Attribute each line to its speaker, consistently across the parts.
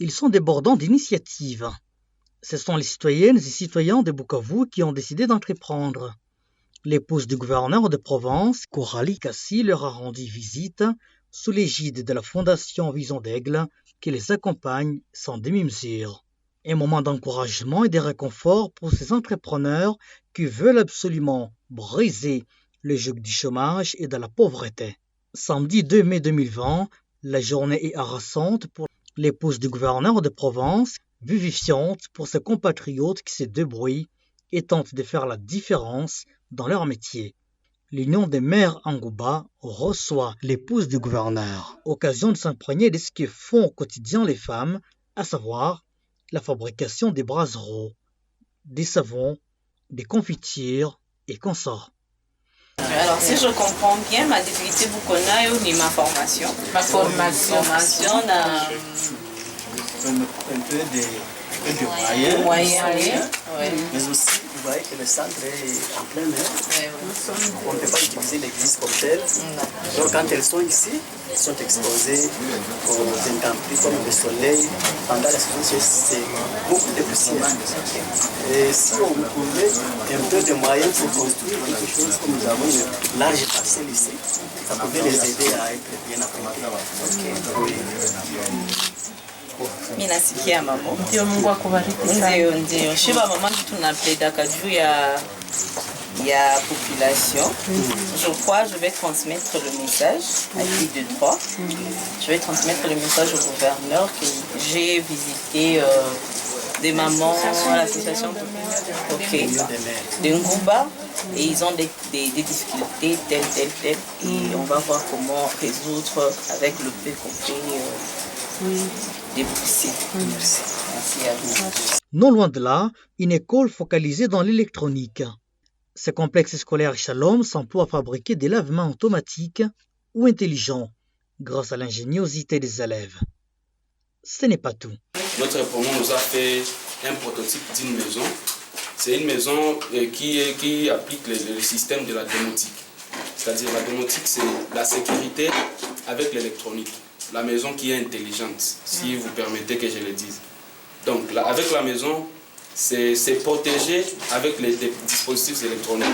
Speaker 1: ils sont débordants d'initiatives. Ce sont les citoyennes et citoyens de Bukavu qui ont décidé d'entreprendre. L'épouse du gouverneur de Provence, Coralie Cassi, leur a rendu visite sous l'égide de la Fondation Vision d'Aigle qui les accompagne sans demi-mesure. Un moment d'encouragement et de réconfort pour ces entrepreneurs qui veulent absolument briser le joug du chômage et de la pauvreté. Samedi 2 mai 2020, la journée est harassante pour l'épouse du gouverneur de Provence, vivifiante pour ses compatriotes qui se débrouillent et tentent de faire la différence dans leur métier. L'Union des maires Angouba reçoit l'épouse du gouverneur, occasion de s'imprégner de ce que font au quotidien les femmes, à savoir la fabrication des brasseries, des savons, des confitures et consorts.
Speaker 2: Alors, si je comprends bien, ma difficulté vous connaît ou ma formation.
Speaker 3: Ma formation.
Speaker 4: Un peu de moyens. Mais aussi, vous voyez que le centre est en plein air. On ne peut pas utiliser l'église comme telle. Donc, quand elles sont ici, elles sont exposées aux intempéries comme le soleil. Pendant la saison, c'est beaucoup de poussière. Et si on trouvait un peu de moyens pour construire quelque chose, comme nous avons une large parcelle ici, ça pourrait les aider à être bien appréhendés. Oui.
Speaker 2: Mimi nasikia mambo.
Speaker 3: Ndio, Mungu akubariki sana.
Speaker 2: Ndio. Shiba mama tunapledaka juu ya population. Je crois je vais transmettre le message à qui de droit. Je vais transmettre le message au gouverneur que j'ai visité des mamans à l'association de Ngouba et ils ont des difficultés telles et on va voir comment résoudre avec le peu qu'on peut dépousser. Merci à vous.
Speaker 1: Non loin de là, une école focalisée dans l'électronique. Ce complexe scolaire Shalom s'emploie à fabriquer des lave-mains automatiques ou intelligents grâce à l'ingéniosité des élèves. Ce n'est pas tout.
Speaker 5: Notre promo nous a fait un prototype d'une maison. C'est une maison qui applique le système de la domotique. C'est-à-dire la domotique, c'est la sécurité avec l'électronique. La maison qui est intelligente, si vous permettez que je le dise. Donc avec la maison, c'est protégé avec les dispositifs électroniques.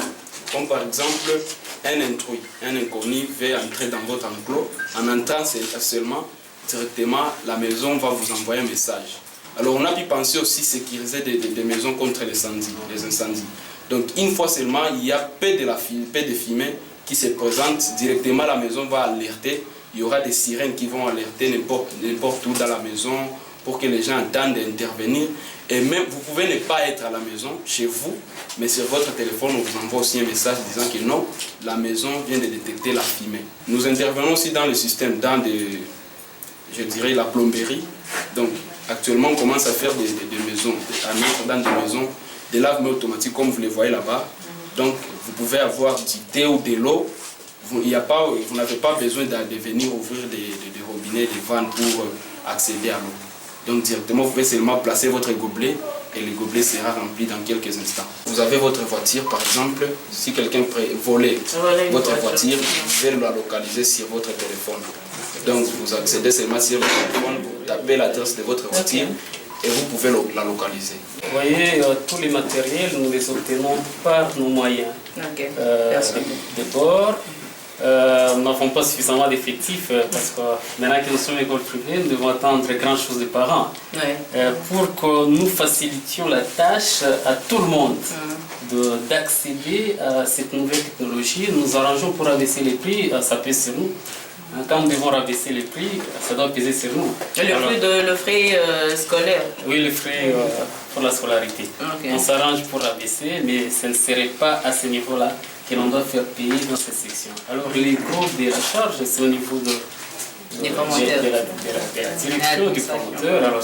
Speaker 5: Comme par exemple, un intrus, un inconnu veut entrer dans votre enclos. En entrant seulement, directement, la maison va vous envoyer un message. Alors on a pu penser aussi sécuriser des maisons contre les incendies. Donc une fois seulement, il y a peu de fumée qui se présente, directement la maison va alerter. Il y aura des sirènes qui vont alerter n'importe où dans la maison pour que les gens entendent intervenir. Et même, vous pouvez ne pas être à la maison, chez vous, mais sur votre téléphone, on vous envoie aussi un message disant que non, la maison vient de détecter la fumée. Nous intervenons aussi dans le système, dans la plomberie. Donc, actuellement, on commence à faire des maisons, à mettre dans des maisons des lave-mains automatiques, comme vous les voyez là-bas. Donc, vous pouvez avoir du thé ou de l'eau. Vous n'avez pas besoin de venir ouvrir des robinets, des vannes pour accéder à l'eau. Donc directement, vous pouvez seulement placer votre gobelet et le gobelet sera rempli dans quelques instants. Vous avez votre voiture, par exemple, si quelqu'un volait votre voiture, vous pouvez la localiser sur votre téléphone. Donc vous accédez seulement sur le téléphone, vous tapez l'adresse de votre voiture et vous pouvez la localiser.
Speaker 6: Vous voyez, tous les matériels, nous les obtenons par nos moyens. D'abord, nous n'avons pas suffisamment d'effectifs parce que maintenant que nous sommes école privée, nous devons attendre grand chose des parents. Pour que nous facilitions la tâche à tout le monde d'accéder à cette nouvelle technologie, nous arrangeons pour abaisser les prix, ça pèse sur nous. Quand nous devons rabaisser les prix, ça doit peser sur nous.
Speaker 2: Le frais scolaire?
Speaker 6: Oui, le frais pour la scolarité. On s'arrange pour rabaisser, mais ce ne serait pas à ce niveau-là que l'on doit faire payer dans cette section. Alors, les gros de la charge, c'est au niveau de la direction du promoteur. Alors,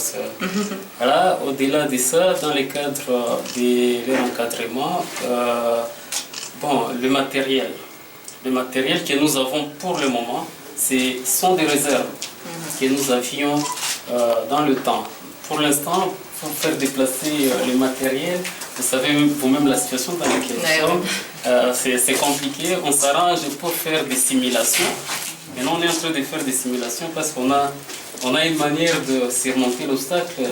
Speaker 6: voilà, au-delà de ça, dans le cadre de l'encadrement, le matériel que nous avons pour le moment, ce sont des réserves que nous avions dans le temps. Pour l'instant, pour faire déplacer le matériel, vous savez vous-même la situation dans laquelle nous sommes, c'est compliqué. On s'arrange pour faire des simulations. Maintenant, on est en train de faire des simulations parce qu'on a on a une manière de surmonter l'obstacle,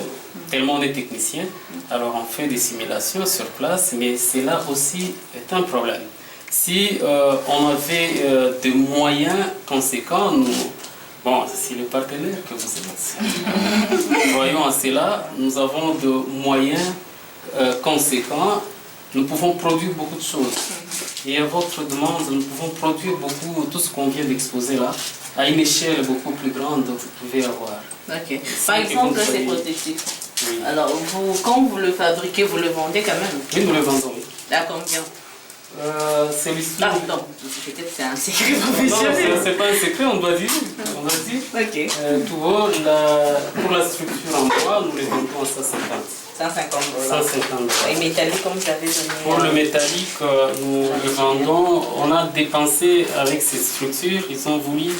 Speaker 6: tellement on est technicien. Alors on fait des simulations sur place, mais cela aussi est un problème. Si on avait des moyens conséquents, bon, c'est le partenaire que vous êtes. Voyons à cela, nous avons de moyens conséquents. Nous pouvons produire beaucoup de choses. Et à votre demande, nous pouvons produire beaucoup, tout ce qu'on vient d'exposer là, à une échelle beaucoup plus grande que vous pouvez avoir.
Speaker 2: Ok. Par exemple, ces prototypes. Oui. Alors, quand vous le fabriquez, vous le vendez quand même?
Speaker 6: Oui, nous le vendons, oui.
Speaker 2: À combien?
Speaker 6: Celui-ci.
Speaker 2: Ah, non, peut-être c'est un secret professionnel.
Speaker 6: Non, c'est pas un secret, on doit dire. On doit dire.
Speaker 2: Ok.
Speaker 6: Tout haut, pour la structure en bois, nous les vendons à 150.
Speaker 2: 150 $.
Speaker 6: 150 $.
Speaker 2: Et métallique, comme vous avez donné.
Speaker 6: Pour le métallique, nous le vendons. On a dépensé avec ces structures, ils ont voulu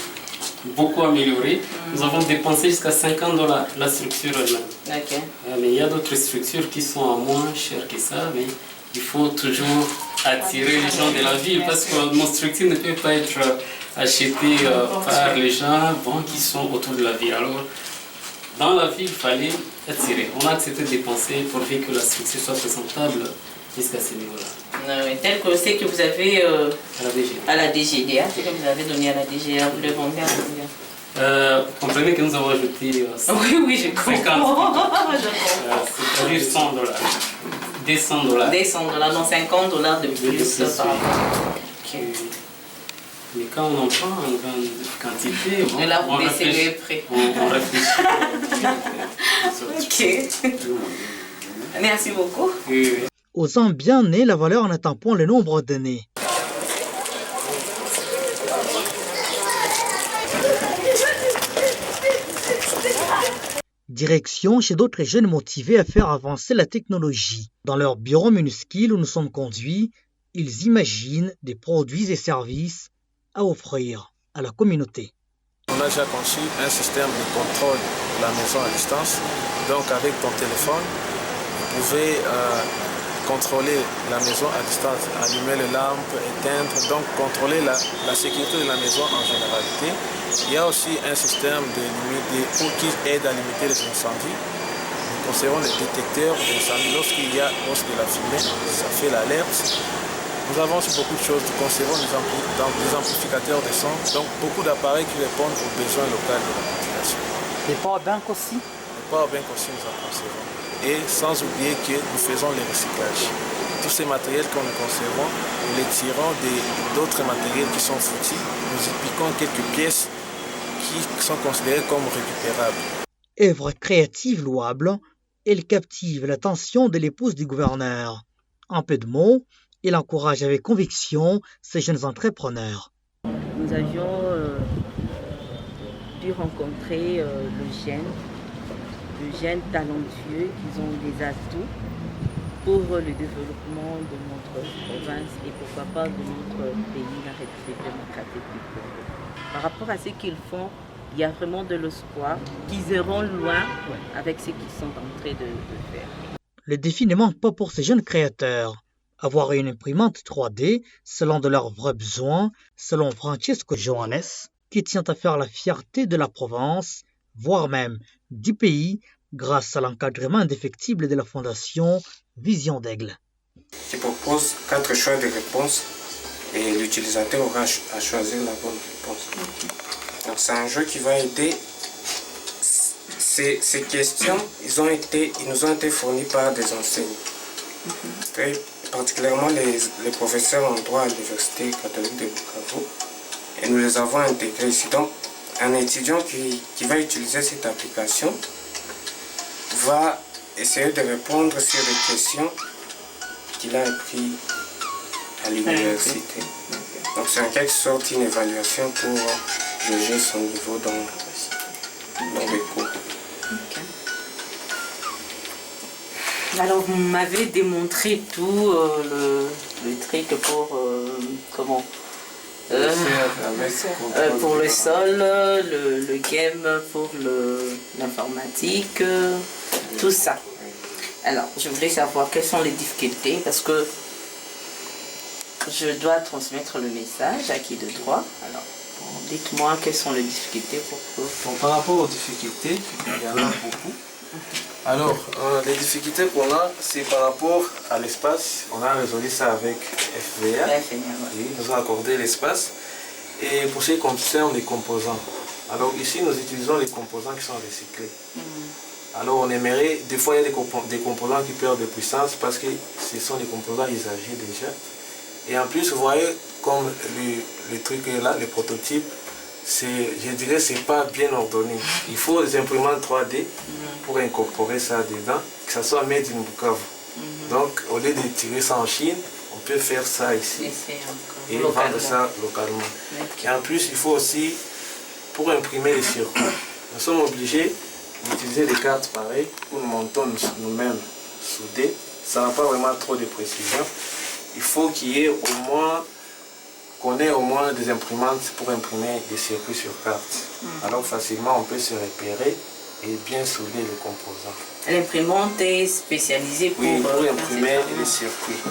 Speaker 6: beaucoup améliorer. Nous avons dépensé jusqu'à 50 $ la structure elle-même.
Speaker 2: Ok.
Speaker 6: Mais il y a d'autres structures qui sont à moins chères que ça, mais il faut toujours attirer les gens de la ville parce que nos structures ne peuvent pas être achetées par les gens qui sont autour de la ville. Alors, dans la ville, il fallait attirer. On a accepté de dépenser pour que la structure soit présentable jusqu'à ce niveau-là.
Speaker 2: Tel que c'est que vous avez
Speaker 6: à la
Speaker 2: DGDA, c'est que vous avez donné à la DGA, vous le vendez à combien?
Speaker 6: Comprenez que nous avons ajouté
Speaker 2: oui, je comprends.
Speaker 6: C'est-à-dire 100 $. Des 100 $.
Speaker 2: Des 100 $, donc 50 $ de plus par rapport.
Speaker 6: Okay. Mais quand on en prend en grande quantité,
Speaker 2: bon, là, vous baissez le prix.
Speaker 6: On réfléchit.
Speaker 2: Ok. Merci beaucoup.
Speaker 6: Oui.
Speaker 1: Aux ans bien nés, la valeur en attend point le nombre d'années. Direction chez d'autres jeunes motivés à faire avancer la technologie. Dans leur bureau minuscule où nous sommes conduits, ils imaginent des produits et services à offrir à la communauté.
Speaker 7: On a déjà conçu un système de contrôle de la maison à distance. Donc avec ton téléphone, vous pouvez contrôler la maison à distance, allumer les lampes, éteindre, donc contrôler la sécurité de la maison en généralité. Il y a aussi un système qui aide à limiter les incendies. Nous conservons les détecteurs d'incendie. Lorsqu'il y a de la fumée, ça fait l'alerte. Nous avons aussi beaucoup de choses. Nous conservons des amplificateurs de son, donc beaucoup d'appareils qui répondent aux besoins locaux de la population.
Speaker 1: Les powerbanks aussi?
Speaker 7: Les powerbanks aussi, nous en conservons. Et sans oublier que nous faisons le recyclage. Tous ces matériels que nous conservons, nous les tirons d'autres matériels qui sont foutus. Nous y piquons quelques pièces qui sont considérées comme récupérables.
Speaker 1: Œuvre créative louable, elle captive l'attention de l'épouse du gouverneur. En peu de mots, il encourage avec conviction ces jeunes entrepreneurs.
Speaker 8: Nous avions pu rencontrer le jeune talentueux qui ont des atouts pour le développement de notre province et pourquoi pas de notre pays, la République démocratique du Congo. Par rapport à ce qu'ils font, il y a vraiment de l'espoir qu'ils iront loin avec ce qu'ils sont en train de faire.
Speaker 1: Le défi ne manque pas pour ces jeunes créateurs. Avoir une imprimante 3D selon de leurs vrais besoins, selon Francesco Johannes, qui tient à faire la fierté de la Provence, voire même du pays, grâce à l'encadrement indéfectible de la fondation Vision d'Aigle.
Speaker 9: Qui propose 4 choix de réponses et l'utilisateur aura à choisir la bonne réponse. Donc c'est un jeu qui va aider. Ces questions, ils nous ont été fournis par des enseignants. Et particulièrement les professeurs en droit à l'Université catholique de Bukavu. Et nous les avons intégrés ici. Donc un étudiant qui va utiliser cette application va essayer de répondre sur des questions qu'il a apprises à l'université. Donc c'est en quelque sorte une évaluation pour juger son niveau dans les cours.
Speaker 2: Alors vous m'avez démontré tout le truc pour pour le sol, le game pour l'informatique, tout ça. Alors je voulais savoir quelles sont les difficultés parce que je dois transmettre le message à qui de droit. Alors, dites-moi quelles sont les difficultés pour que...
Speaker 7: Bon, par rapport aux difficultés, il y en a beaucoup. Alors, les difficultés qu'on a, c'est par rapport à l'espace. On a résolu ça avec FVA. Ils nous ont accordé l'espace. Et pour ce qui concerne les composants, alors ici nous utilisons les composants qui sont recyclés. Alors on aimerait, des fois il y a des composants qui perdent de puissance parce que ce sont des composants usagés déjà. Et en plus vous voyez comme le truc est là, le prototype, je dirais c'est pas bien ordonné. Il faut des imprimantes 3D pour incorporer ça dedans, que ça soit made in Bukavu. Donc au lieu de tirer ça en Chine, on peut faire ça ici et vendre ça localement. Et en plus il faut aussi, pour imprimer les circuits, nous sommes obligés d'utiliser des cartes pareilles où nous montons nous-mêmes soudés. Ça n'a pas vraiment trop de précision. Il faut qu'il y ait qu'on ait au moins des imprimantes pour imprimer des circuits sur carte. Alors facilement on peut se repérer et bien souder les composants.
Speaker 2: L'imprimante est spécialisée pour
Speaker 7: imprimer les circuits.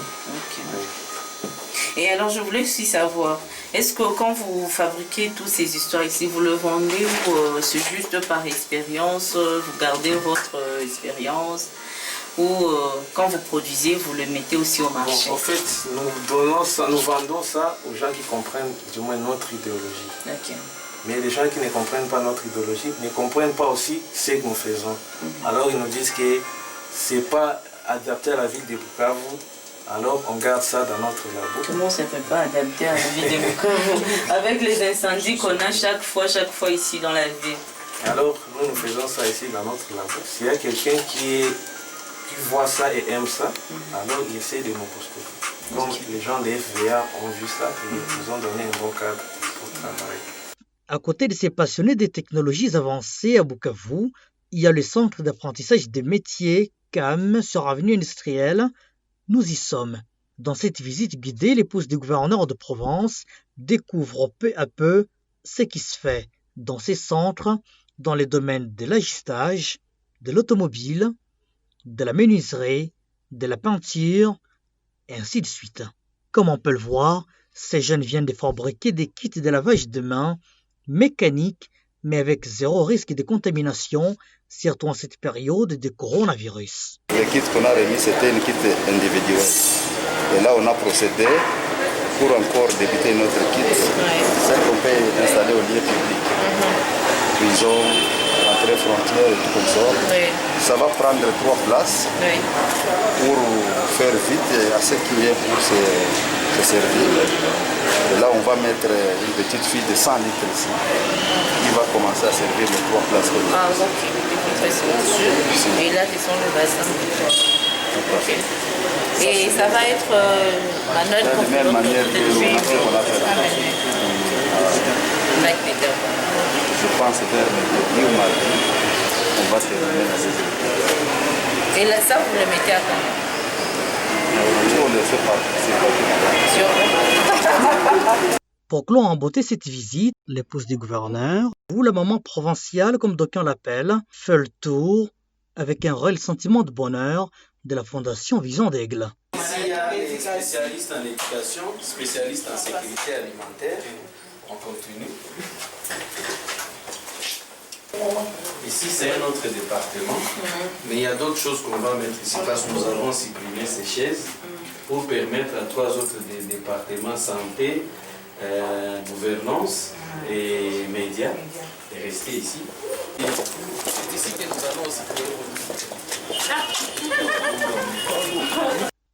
Speaker 2: Et alors je voulais aussi savoir, est-ce que quand vous fabriquez toutes ces histoires ici, vous le vendez ou c'est juste par expérience, vous gardez votre expérience, ou quand vous produisez, vous le mettez aussi au marché?
Speaker 7: En fait, nous vendons ça aux gens qui comprennent du moins notre idéologie. Mais les gens qui ne comprennent pas notre idéologie ne comprennent pas aussi ce que nous faisons. Alors ils nous disent que ce n'est pas adapté à la ville de Bukavu. Alors on garde ça dans notre labo.
Speaker 2: Comment ça ne peut pas adapter à la ville de Bukavu avec les incendies qu'on a chaque fois ici dans la ville?
Speaker 7: Alors nous faisons ça ici dans notre labo. S'il y a quelqu'un qui voit ça et aime ça, alors il essaie de nous poster. Comme les gens de FVA ont vu ça et nous ont donné un bon cadre pour travailler.
Speaker 1: À côté de ces passionnés des technologies avancées à Bukavu, il y a le centre d'apprentissage des métiers CAM sur Avenue Industrielle. Nous y sommes. Dans cette visite guidée, l'épouse du gouverneur de Provence découvre peu à peu ce qui se fait dans ces centres dans les domaines de l'agistage, de l'automobile, de la menuiserie, de la peinture, et ainsi de suite. Comme on peut le voir, ces jeunes viennent de fabriquer des kits de lavage de mains mécaniques, mais avec zéro risque de contamination, surtout en cette période de coronavirus.
Speaker 10: Le kit qu'on a remis, c'était une kit individuelle. Et là, on a procédé pour encore débuter notre kit, celle qu'on peut installer au lieu public. Prison, entrée frontière et tout comme ça. Ça va prendre 3 places pour faire vite et assez qu'il y ait pour se servir. Et là, on va mettre une petite fille de 100 litres ici qui va commencer à servir les 3 places.
Speaker 2: Et là, ce sont les bassins. Et ça va être la note pour
Speaker 10: de même manière que on a fait. Je pense vers le ou mardi, on va terminer la saison.
Speaker 2: Et là, ça, vous le mettez à quand?
Speaker 10: On ne sait pas.
Speaker 1: Pour clore en beauté cette visite, l'épouse du gouverneur, ou la maman provinciale comme d'aucuns l'appellent, fait le tour avec un réel sentiment de bonheur de la Fondation Vision d'Aigle.
Speaker 5: Ici, il y a des spécialistes en éducation, spécialistes en sécurité alimentaire. On continue. Ici, c'est un autre département, mais il y a d'autres choses qu'on va mettre ici parce que nous avons supprimé ces chaises pour permettre à 3 autres départements, santé, gouvernance et médias, de rester ici. C'est ici que nous allons aussi créer.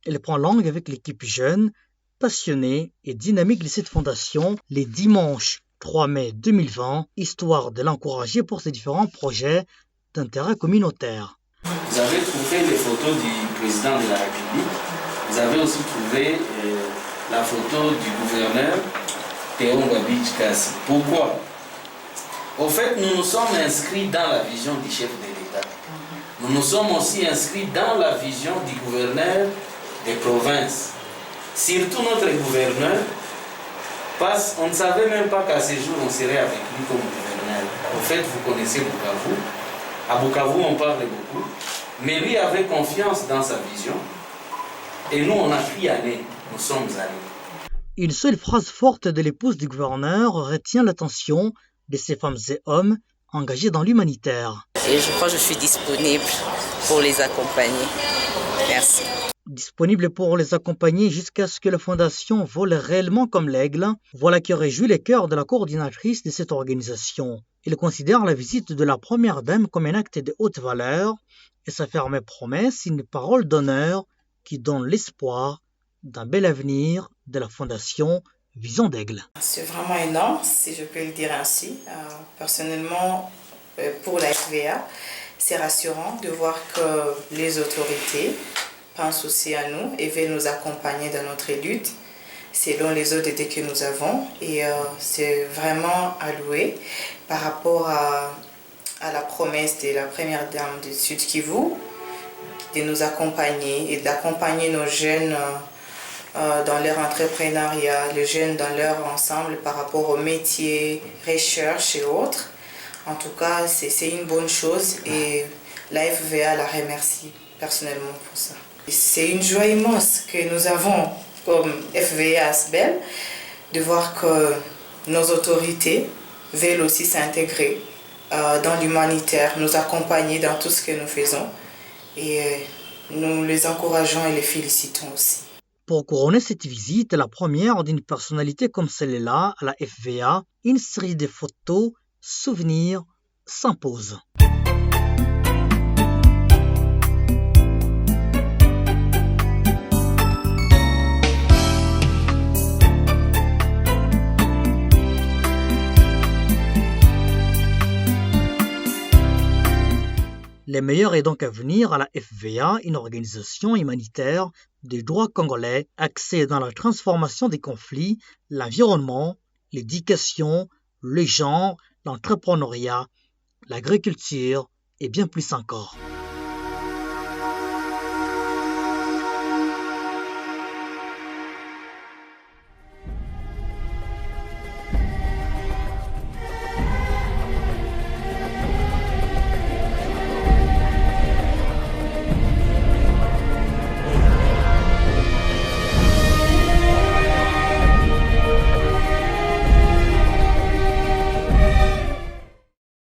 Speaker 1: Elle prend langue avec l'équipe jeune, passionnée et dynamique de cette fondation les dimanches 3 mai 2020, histoire de l'encourager pour ses différents projets d'intérêt communautaire.
Speaker 5: Vous avez trouvé les photos du président de la République. Vous avez aussi trouvé la photo du gouverneur Théo Ngabidji Kassi. Pourquoi? Au fait, nous nous sommes inscrits dans la vision du chef de l'État. Nous nous sommes aussi inscrits dans la vision du gouverneur des provinces. Surtout notre gouverneur, parce qu'on ne savait même pas qu'à ce jour on serait avec lui comme gouverneur. Au fait, vous connaissez Bukavu. À Bukavu, on parle beaucoup. Mais lui avait confiance dans sa vision. Et nous, on a pu y aller. Nous sommes allés.
Speaker 1: Une seule phrase forte de l'épouse du gouverneur retient l'attention de ces femmes et hommes engagés dans l'humanitaire.
Speaker 2: Et je crois que je suis disponible pour les accompagner. Merci.
Speaker 1: Disponible pour les accompagner jusqu'à ce que la fondation vole réellement comme l'aigle, voilà qui réjouit les cœurs de la coordinatrice de cette organisation. Il considère la visite de la première dame comme un acte de haute valeur et sa ferme promesse une parole d'honneur qui donne l'espoir d'un bel avenir de la fondation Vision d'Aigle.
Speaker 11: C'est vraiment énorme, si je peux le dire ainsi. Personnellement, pour la FVA, c'est rassurant de voir que les autorités pensent aussi à nous et veulent nous accompagner dans notre lutte selon les ODD que nous avons. Et c'est vraiment à louer par rapport à la promesse de la première dame du Sud Kivu de nous accompagner et d'accompagner nos jeunes dans leur entrepreneuriat, les jeunes dans leur ensemble par rapport aux métiers, recherche et autres. En tout cas, c'est une bonne chose et la FVA la remercie personnellement pour ça. C'est une joie immense que nous avons comme FVA Asbel de voir que nos autorités veulent aussi s'intégrer dans l'humanitaire, nous accompagner dans tout ce que nous faisons et nous les encourageons et les félicitons aussi.
Speaker 1: Pour couronner cette visite, la première d'une personnalité comme celle-là à la FVA, une série de photos, souvenirs s'impose. Le meilleur est donc à venir à la FVA, une organisation humanitaire des droits congolais axée dans la transformation des conflits, l'environnement, l'éducation, le genre, l'entrepreneuriat, l'agriculture et bien plus encore.